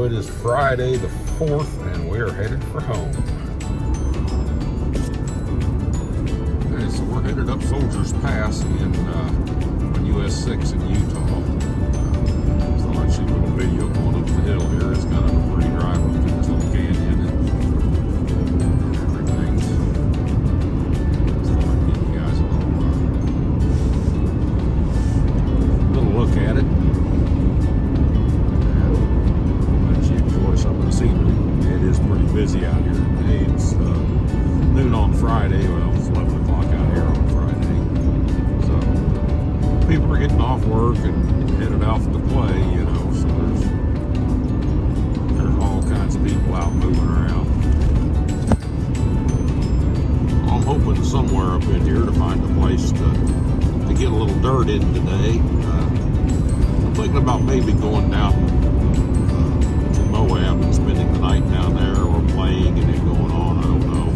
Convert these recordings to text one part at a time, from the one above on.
it is Friday the 4th, and we are headed for home. Okay, so we're headed up Soldiers Pass on US 6 in Utah. So I'd shoot a little video going up the hill here. It's kind of a pretty drive up through this little canyon and everything. So I thought I'd give you guys a little look at it. Some of the scenery. It is pretty busy out here today. It's noon on Friday. Well, it's 11 o'clock out here on Friday. So people are getting off work and headed out to play, you know. So there's all kinds of people out moving around. I'm hoping somewhere up in here to find a place to get a little dirt in today. I'm thinking about maybe going down Moab and spending the night down there, or playing and it going on. I don't know.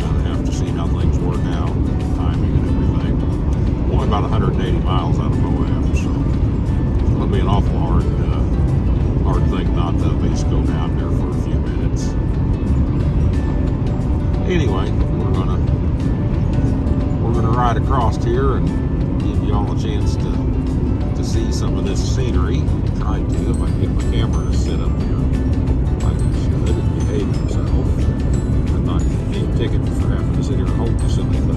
Kind of have to see how things work out, timing and everything. Only about 180 miles out of Moab, so it's going to be an awful hard thing not to at least go down there for a few minutes. Anyway, we're gonna ride across here and give y'all a chance to see some of this scenery. Try to, if I can get my camera to sit up here like it should and behave himself. I'm not getting a ticket for having to sit here and hold this silly thing.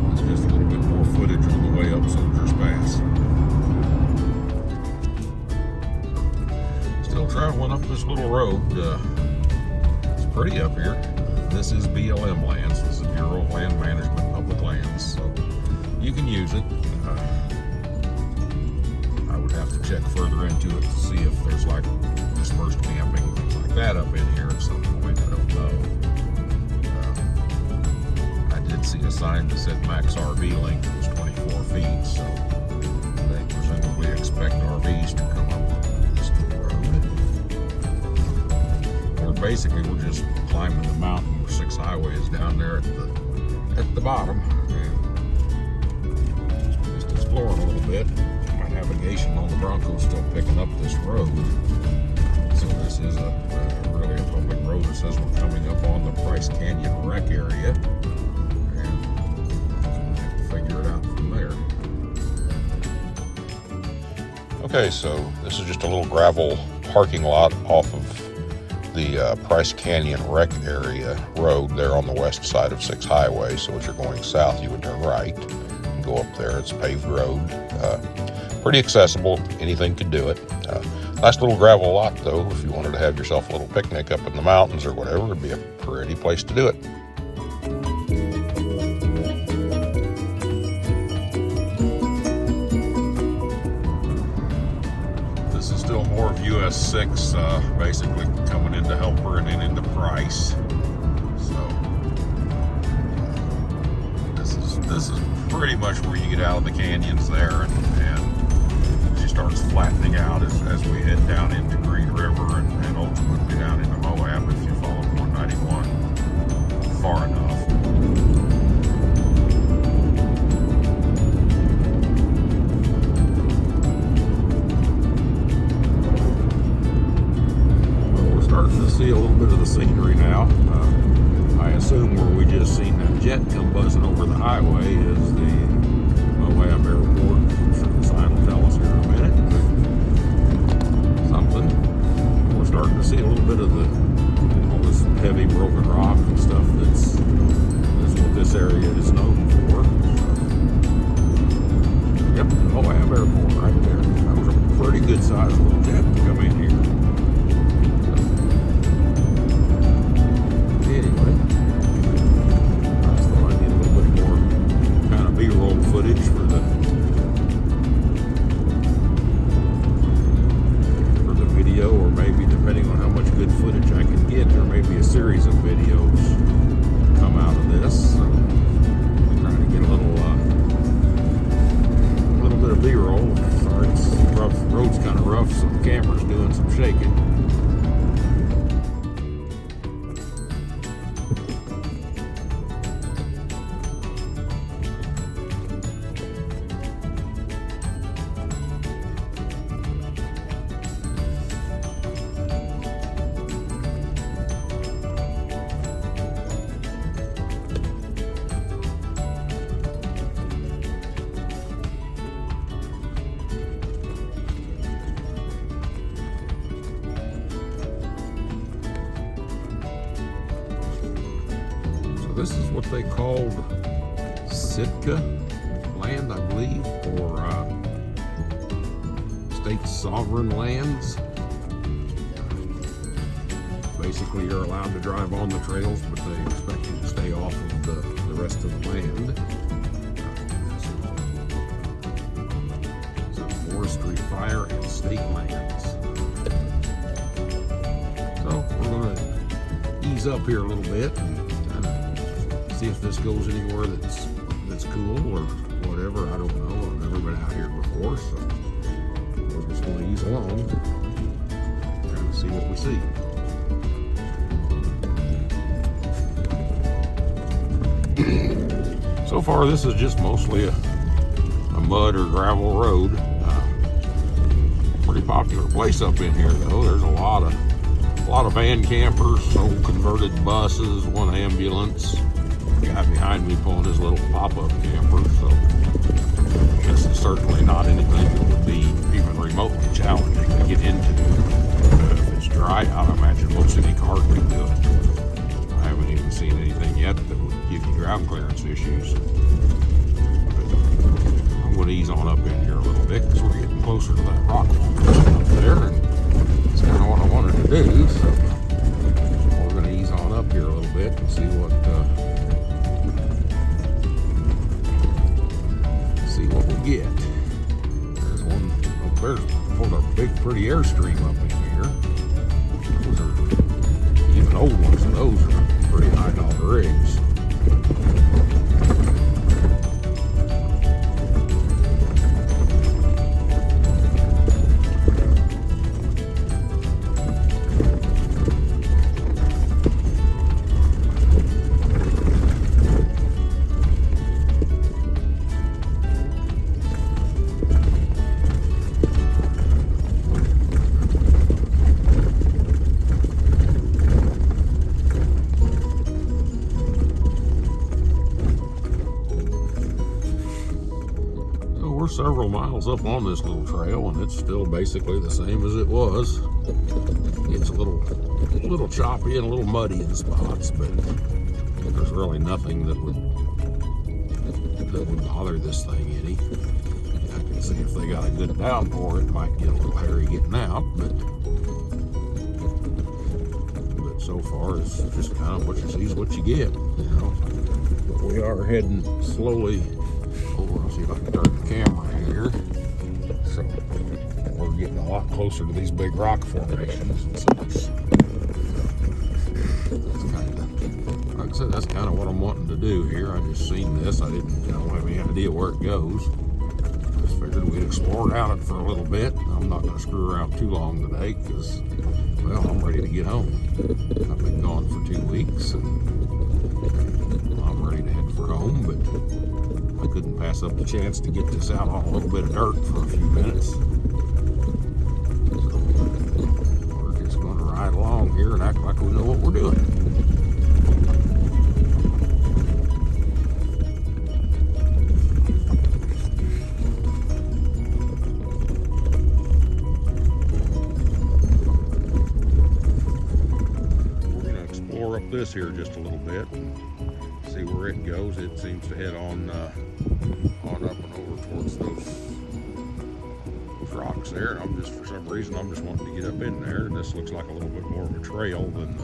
That's just a little bit more footage on the way up Soldiers Pass. Still traveling up this little road. It's pretty up here. This is BLM lands. This is Bureau of Land Management, public lands, so you can use it. I would have to check further into it to see if there's like dispersed camping, things like that up in here at some point. I don't know. I did see a sign that said max RV length was 24 feet, so they presumably expect RVs to come up this little road. Basically, we're just climbing the mountain where 6 Highway is down there at the bottom, and just exploring a little bit. My navigation on the Bronco is still picking up this road, so this is really a public road. It says we're coming up on the Bryce Canyon Wreck area, and we'll have to figure it out from there. Okay, so this is just a little gravel parking lot off of the Bryce Canyon Wreck area road there on the west side of 6 Highway. So if you're going south, you would turn right and go up there. It's a paved road. Pretty accessible. Anything could do it. Nice little gravel lot, though. If you wanted to have yourself a little picnic up in the mountains or whatever, it'd be a pretty place to do it. Still more of US 6 basically coming into Helper and then into Price. So this is pretty much where you get out of the canyons there, and she starts flattening out as we head down into Green River and ultimately down into Moab if you follow 191 far enough. Starting to see a little bit of the scenery now. I assume where we just seen that jet come buzzing over the highway is the Moab airport. I'm sure the sign will tell us here in a minute. Something. We're starting to see a little bit of all this heavy broken rock and stuff. That's what this area is known for. Yep, the Moab airport right there. That was a pretty good sized little jet to come in here. B-roll footage for the video, or maybe depending on how much good footage I can get, there may be a series of videos come out of this. So I'm trying to get a little bit of B-roll. Sorry, it's rough. Road's kind of rough, so the camera's doing some shit. This is what they called Sitka land, I believe, or state sovereign lands. Basically, you're allowed to drive on the trails, but they expect you to stay off of the rest of the land. So forestry, fire, and state lands. So we're going to ease up here a little bit and kind of see if this goes anywhere that's cool or whatever. I don't know. I've never been out here before, so we're just going to ease along, trying to see what we see. So far, this is just mostly a mud or gravel road. Pretty popular place up in here, though. There's a lot of van campers, old converted buses, one ambulance. The guy behind me pulling his little pop-up camper. So this is certainly not anything that would be even remotely challenging to get into. If it's dry out, I imagine most any car can do it. I haven't even seen anything yet that would give you ground clearance issues. But I'm going to ease on up in here a little bit because we're getting closer to that rock formation up there, and it's kind of what I wanted to do. So we're going to ease on up here a little bit and see what we get. There's one up there for the big pretty airstream up in here. Those are even old ones, and those are pretty high dollar rigs. We're several miles up on this little trail, and it's still basically the same as it was. It's a little choppy and a little muddy in spots, but there's really nothing that would bother this thing any. I can see if they got a good downpour, it might get a little hairy getting out, but so far it's just kind of what you see is what you get, you know. But we are heading slowly over. I'll see if I can turn the camera here. So we're getting a lot closer to these big rock formations and such. That's kind of, like I said, that's kind of what I'm wanting to do here. I just seen this. I didn't have any idea where it goes. Just figured we'd explore down it for a little bit. I'm not going to screw around too long today because, well, I'm ready to get home. I've been gone for 2 weeks and I'm ready to head for home, but I couldn't pass up the chance to get this out on a little bit of dirt for a few minutes. So we're just going to ride along here and act like we know what we're doing. We're going to explore up this here just a little bit and see where it goes. It seems to head on up and over towards those rocks there. And for some reason, I'm just wanting to get up in there. And this looks like a little bit more of a trail than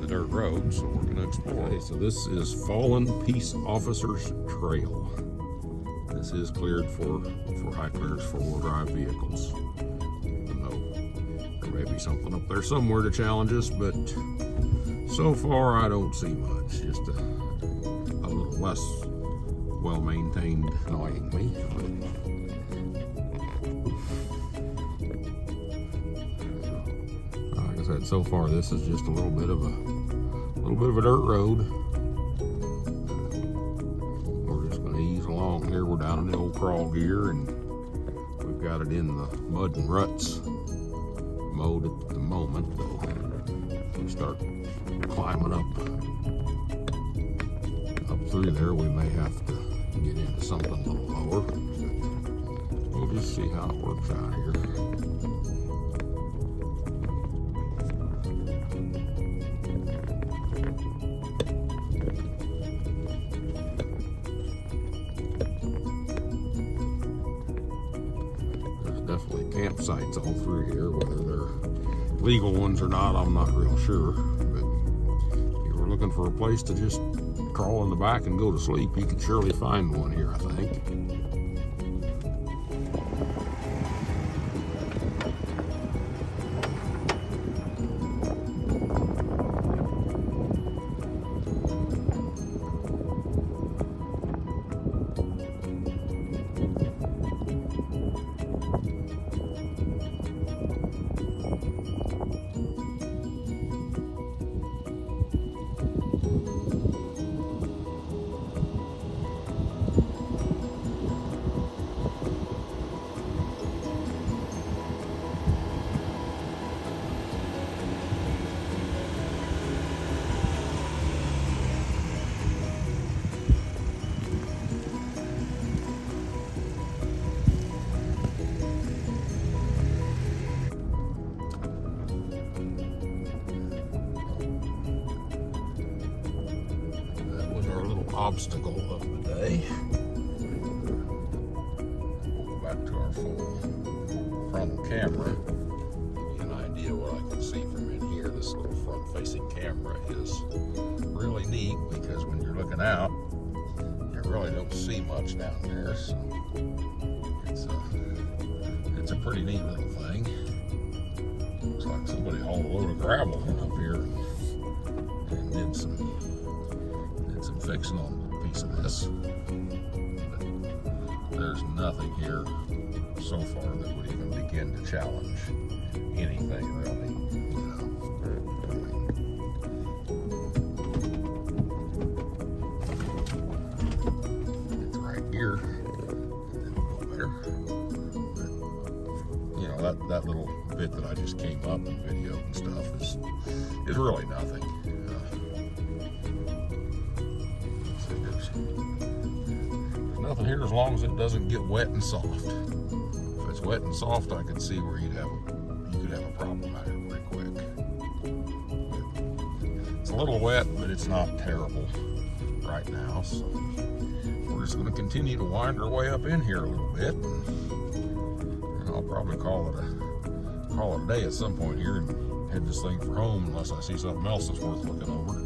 the dirt road, so we're going to explore. Okay, so this is Fallen Peace Officers Trail. This is cleared for high clearance 4-wheel drive vehicles. Even though there may be something up there somewhere to challenge us, but so far I don't see much. Just a little less well-maintained, annoyingly. Like I said, so far this is just a little bit of a dirt road. We're just going to ease along here. We're down in the old crawl gear, and we've got it in the mud and ruts mode at the moment. Though we start climbing up through there, we may have to get into something a little lower, but we'll just see how it works out here. campsites all through here. Whether they're legal ones or not, I'm not real sure. But if you were looking for a place to just crawl in the back and go to sleep, you could surely find one here, I think. Obstacle of the day. We'll go back to our full frontal camera. Give you an idea what I can see from in here. This little front-facing camera is really neat because when you're looking out, you really don't see much down there. So it's a pretty neat little thing. Looks like somebody hauled a load of gravel in up here and did some fixing on a piece of this. But there's nothing here so far that would even begin to challenge anything really. It's right here. Better. But, you know, that little bit that I just came up and videoed and stuff is really nothing. Nothing here as long as it doesn't get wet and soft. If it's wet and soft, I could see where you could have a problem out here pretty quick. It's a little wet, but it's not terrible right now. So we're just going to continue to wind our way up in here a little bit, and I'll probably call it a day at some point here and head this thing for home unless I see something else that's worth looking over.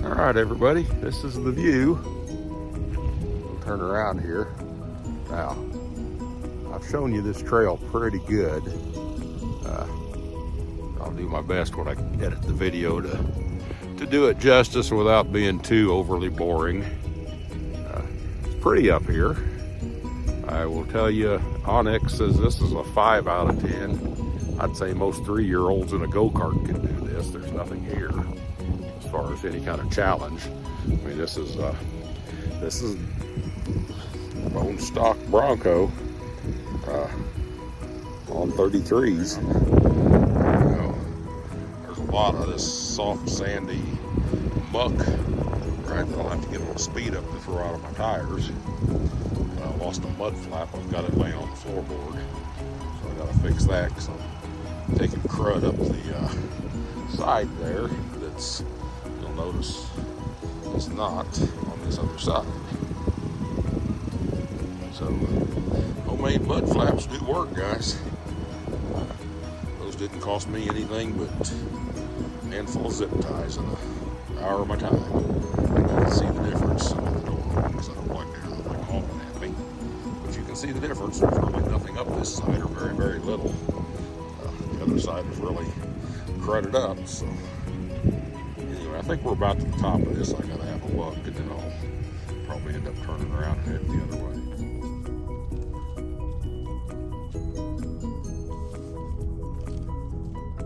All right, everybody, this is the view. We'll turn around here. Now, I've shown you this trail pretty good. I'll do my best when I edit the video to do it justice without being too overly boring. It's pretty up here. I will tell you, Onyx says this is a 5 out of 10. I'd say most 3-year-olds in a go-kart can do this. There's nothing here as far as any kind of challenge. I mean, this is bone stock Bronco on 33s. You know, there's a lot of this soft, sandy muck, right? That I'll have to get a little speed up to throw out of my tires. I lost a mud flap. I've got it laying on the floorboard, so I gotta fix that because I'm taking crud up the side there. That's, you'll notice, it's not on this other side. So homemade mud flaps do work, guys. Those didn't cost me anything but a handful of zip ties and an hour of my time. You can see the difference in the door because I don't like hauling at me. see the difference. There's really nothing up this side, or very, very little. The other side is really crudted up. So anyway, I think we're about to the top of this. I gotta have a look, and then I'll probably end up turning around and head the other way.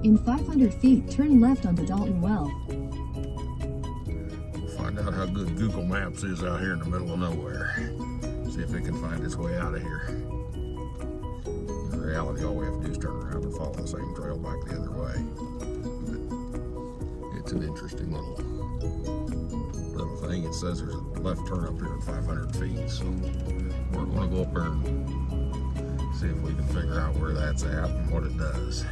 In 500 feet, turn left onto Dalton Well. We'll find out how good Google Maps is out here in the middle of nowhere. See if it can find its way out of here. In reality, all we have to do is turn around and follow the same trail back the other way. But it's an interesting little thing. It says there's a left turn up here at 500 feet, so we're going to go up there and see if we can figure out where that's at and what it does.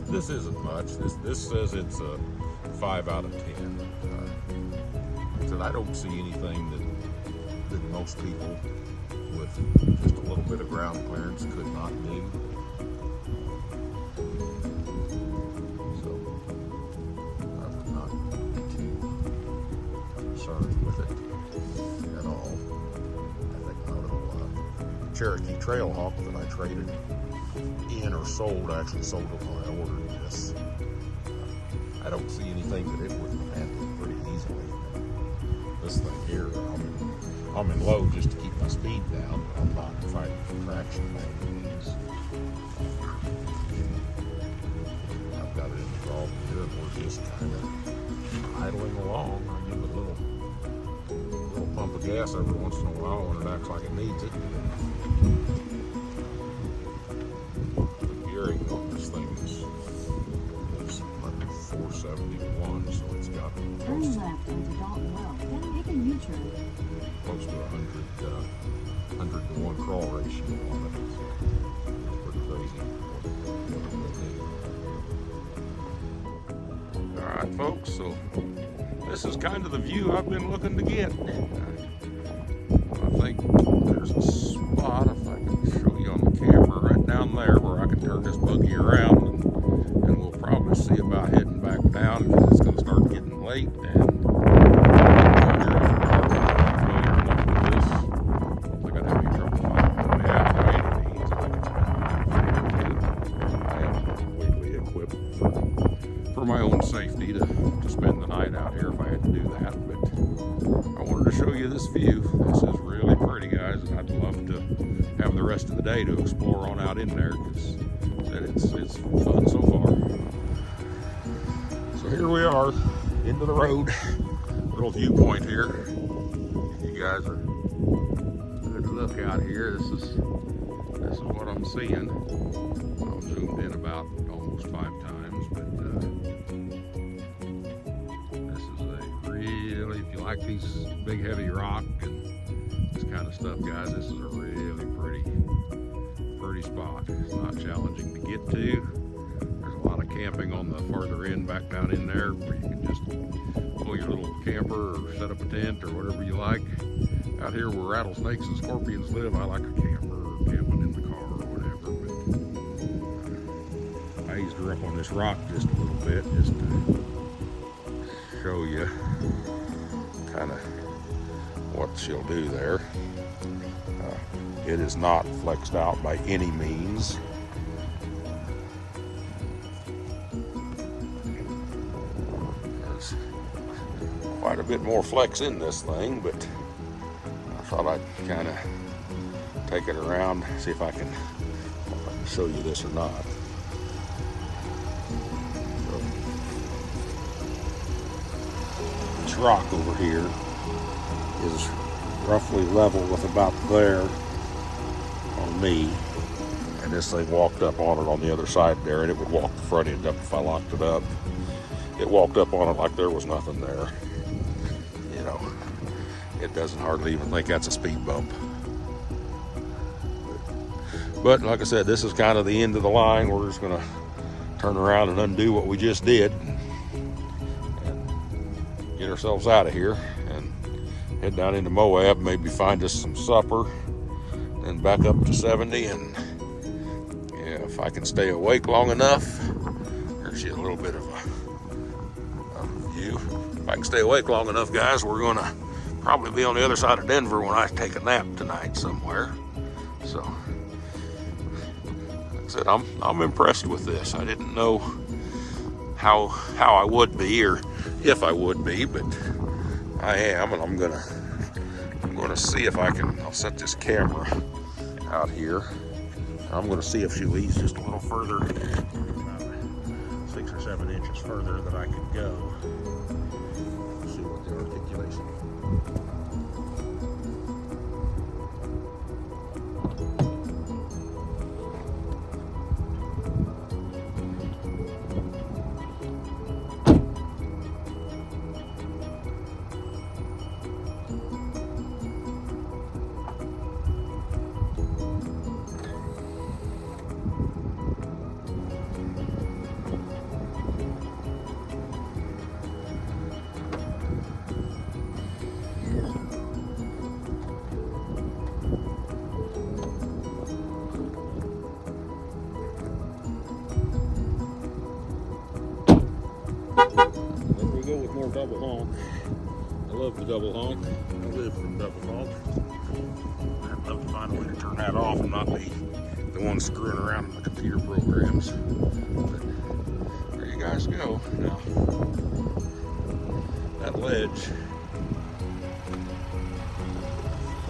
This isn't much. This says it's a 5 out of 10. Like I said, I don't see anything that most people with just a little bit of ground clearance could not do. So I'm not too concerned with it at all. I think my little Cherokee Trailhawk that I traded in or sold, actually sold it when I ordered this. I don't see anything that it wouldn't handle pretty easily. This thing here, I'm in low just to keep my speed down, but I'm not fighting for traction by any means. I've got it installed good. We're just kind of idling along. I give it a little pump of gas every once in a while when it acts like it needs it. On this thing is 471, so it's got turn left onto Dalton Well, then make a U-turn. Close to 100 to 1 crawl ratio on it. It's pretty crazy. All right, folks. So this is kind of the view I've been looking to get. I think there's a spot, if I can show you on the camera, right down there where I can turn this buggy around, and we'll probably see about heading back down because it's going to start getting late. And I got to have any trouble finding my way out by any means. I am completely equipped for my own safety to spend the night out here if I had to do that. But I wanted to show you this view. This is really pretty, guys, and I'd love to have the rest of the day to explore on out in there because it's fun so far. So here we are, into the road. Little viewpoint here. You guys are good to look out here. This is what I'm seeing. I've zoomed in about almost 5 times, but this is a really, if you like these big heavy rock and this kind of stuff, guys, this is a really pretty spot. It's not challenging to get to. There's a lot of camping on the farther end back down in there where you can just pull your little camper or set up a tent or whatever you like. Out here where rattlesnakes and scorpions live, I like a camper or camping in the car or whatever. But I eased her up on this rock just a little bit just to show you kind of what she'll do there. It is not flexed out by any means. There's quite a bit more flex in this thing, but I thought I'd kind of take it around, see if I can show you this or not. So, this rock over here is roughly level with about there on me. and this thing walked up on it on the other side there, and it would walk the front end up if I locked it up. It walked up on it like there was nothing there. You know, it doesn't hardly even think that's a speed bump. But like I said, this is kind of the end of the line. We're just gonna turn around and undo what we just did and get ourselves out of here and head down into Moab, maybe find us some supper, then back up to 70. And yeah, if I can stay awake long enough, there's a little bit of a view. If I can stay awake long enough, guys, we're gonna probably be on the other side of Denver when I take a nap tonight somewhere. So like I said, I'm impressed with this. I didn't know how I would be, or if I would be, but I am, and I'm gonna see if I can. I'll set this camera out here. I'm gonna see if she leads just a little further, about 6 or 7 inches further that I could go. See what the articulation. More double honk. I love the double honk. I live for the double honk. I'd love to find a way to turn that off and not be the one screwing around in the computer programs. But there you guys go. Now, that ledge.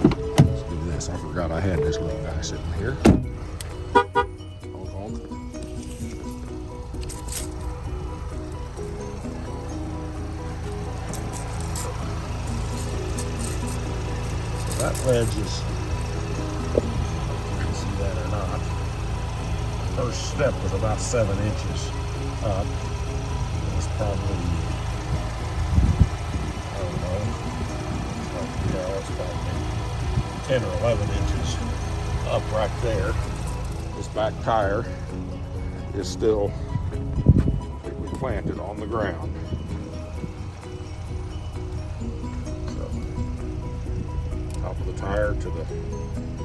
Let's do this. I forgot I had this little guy sitting here. Honk, honk. That ledge is, you can see that or not, first step was about 7 inches up. It was probably, I don't know, it's probably 10 or 11 inches up right there. This back tire is still completely planted on the ground. Top of the tire to the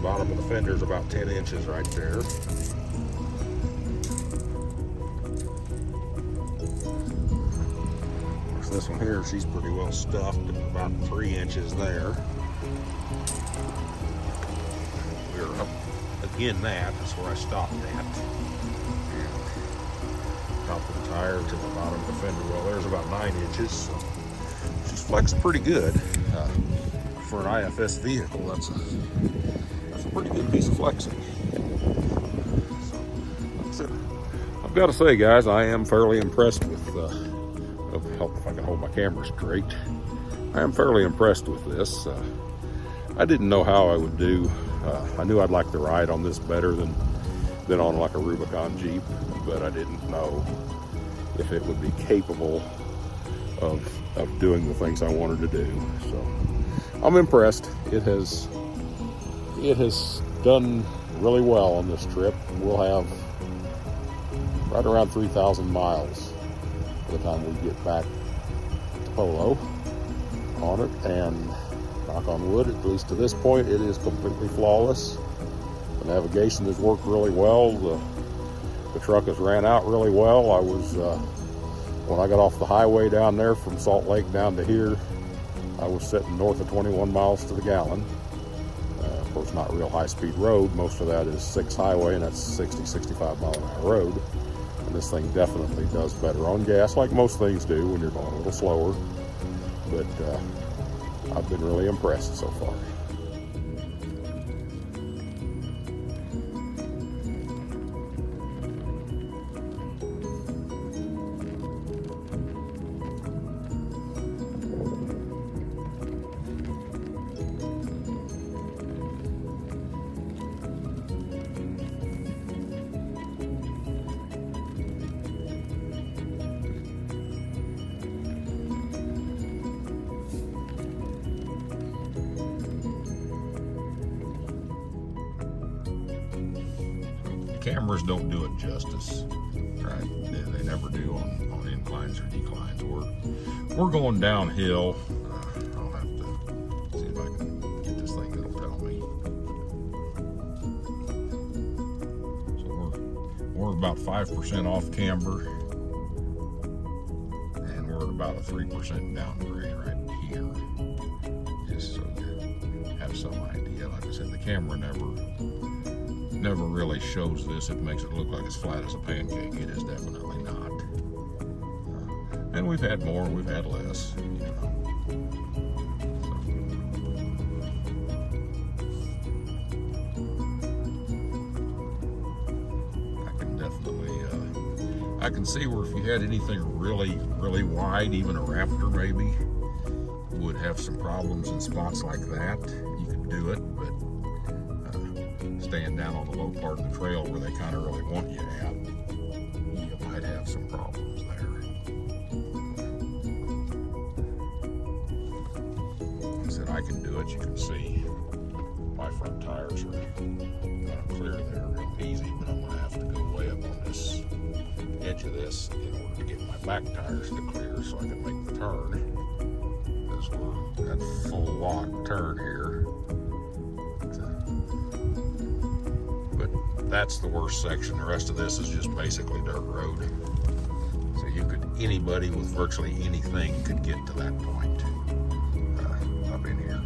bottom of the fender is about 10 inches right there. Of course, this one here, she's pretty well stuffed at about 3 inches there. We're up again that's where I stopped at. And top of the tire to the bottom of the fender well, there's about 9 inches. So she's flexed pretty good. For an IFS vehicle, that's a pretty good piece of flexing. So, like I said, I've got to say, guys, I am fairly impressed with. Help if I can hold my camera straight. I am fairly impressed with this. I didn't know how I would do. I knew I'd like the ride on this better than on like a Rubicon Jeep, but I didn't know if it would be capable of doing the things I wanted to do. So I'm impressed. It has done really well on this trip. We'll have right around 3,000 miles by the time we get back to Polo on it, and knock on wood, at least to this point, it is completely flawless. The navigation has worked really well. The truck has ran out really well. I was when I got off the highway down there from Salt Lake down to here, I was sitting north of 21 miles to the gallon. Of course, not real high-speed road. Most of that is 6 highway, and that's 60, 65 mile an hour road. And this thing definitely does better on gas, like most things do when you're going a little slower. But I've been really impressed so far. cameras don't do it justice, right? They never do on inclines or declines. We're going downhill. I'll have to see if I can get this thing that'll tell me. So we're about 5% off camber, and we're at about a 3% downgrade right here. Just so you have some idea. Like I said, the camera never really shows this. It makes it look like it's flat as a pancake. It is definitely not. And we've had more, we've had less, you know. I can definitely, I can see where if you had anything really, really wide, even a Raptor maybe, would have some problems in spots like that. You could do it, but staying down on the low part of the trail where they kind of really want you at, you might have some problems there. Like I said, I can do it. You can see my front tires are clear there real easy, but I'm going to have to go way up on this edge of this in order to get my back tires to clear so I can make the turn. Because we're at full lock turn here. That's the worst section. The rest of this is just basically dirt road. So anybody with virtually anything could get to that point up in here.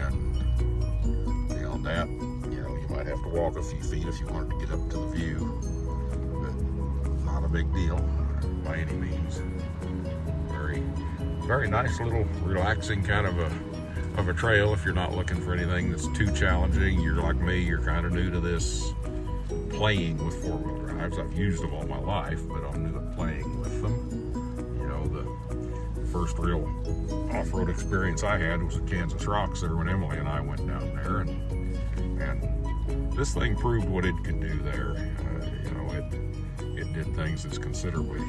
And beyond that, you might have to walk a few feet if you wanted to get up to the view. But not a big deal by any means. Very, very nice little relaxing kind of a trail if you're not looking for anything that's too challenging. You're like me, you're kind of new to this playing with four-wheel drives. I've used them all my life, but I'm new at playing with them. The first real off-road experience I had was at Kansas Rocks there when Emily and I went down there, and this thing proved what it could do there. It did things that's considerably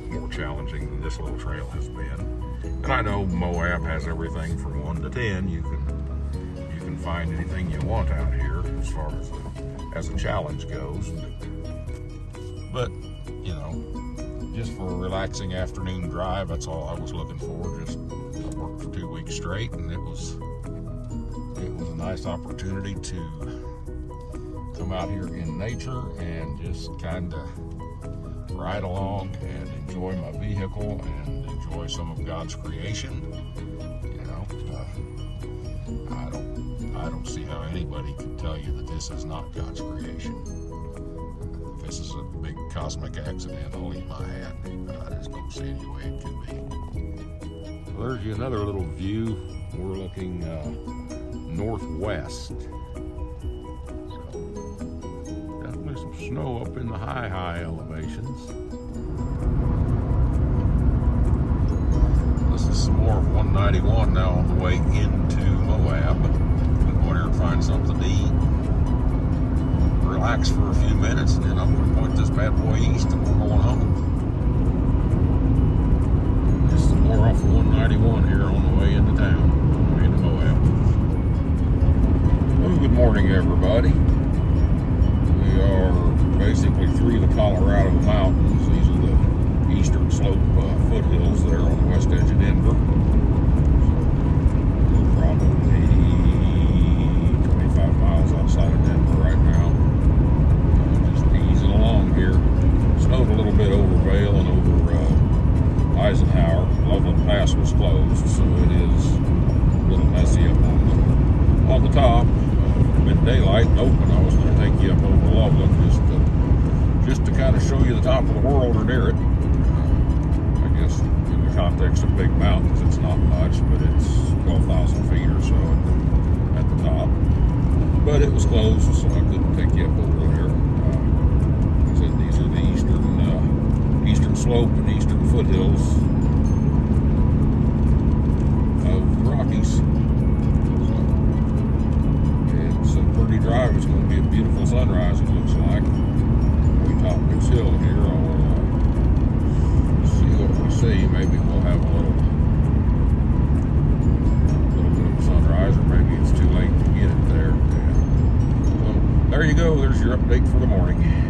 more challenging than this little trail has been. And I know Moab has everything from 1 to 10. You can find anything you want out here as far as a challenge goes. But just for a relaxing afternoon drive, that's all I was looking for. I worked for 2 weeks straight, and it was a nice opportunity to come out here in nature and just kind of ride along and enjoy my vehicle and enjoy some of God's creation. I don't see how anybody can tell you that this is not God's creation. If this is a big cosmic accident, I'll eat my hat. I just don't see any way it could be. Well, there's another little view. We're looking northwest. Definitely some snow up in the high elevations. This is some more of 191 now on the way into Moab. We'll go here and find something to eat, relax for a few minutes, and then I'm going to point this bad boy east and we're going home. Just some more off of 191 here on the way into town, into Moab. Well, good morning, everybody. We are basically through the Colorado mountains. These are the eastern slope foothills there on the west edge of Denver. So we're probably 25 miles outside of Denver right now. Just easing along here. Snowed a little bit over Vale and over Eisenhower. Loveland Pass was closed, so it is a little messy up on the top. Been daylight and open, I was going to take you up over Loveland just to kind of show you the top of the world or near it. I guess in the context of big mountains, it's not much, but it's 12,000 feet or so at the top. But it was closed, so I couldn't take you up over there. I said these are the eastern slope and eastern foothills of the Rockies. Pretty drive. It's going to be a beautiful sunrise, it looks like. We top this hill here. I'll see what we see. Maybe we'll have a little bit of a sunrise, or maybe it's too late to get it there. So there you go. There's your update for the morning.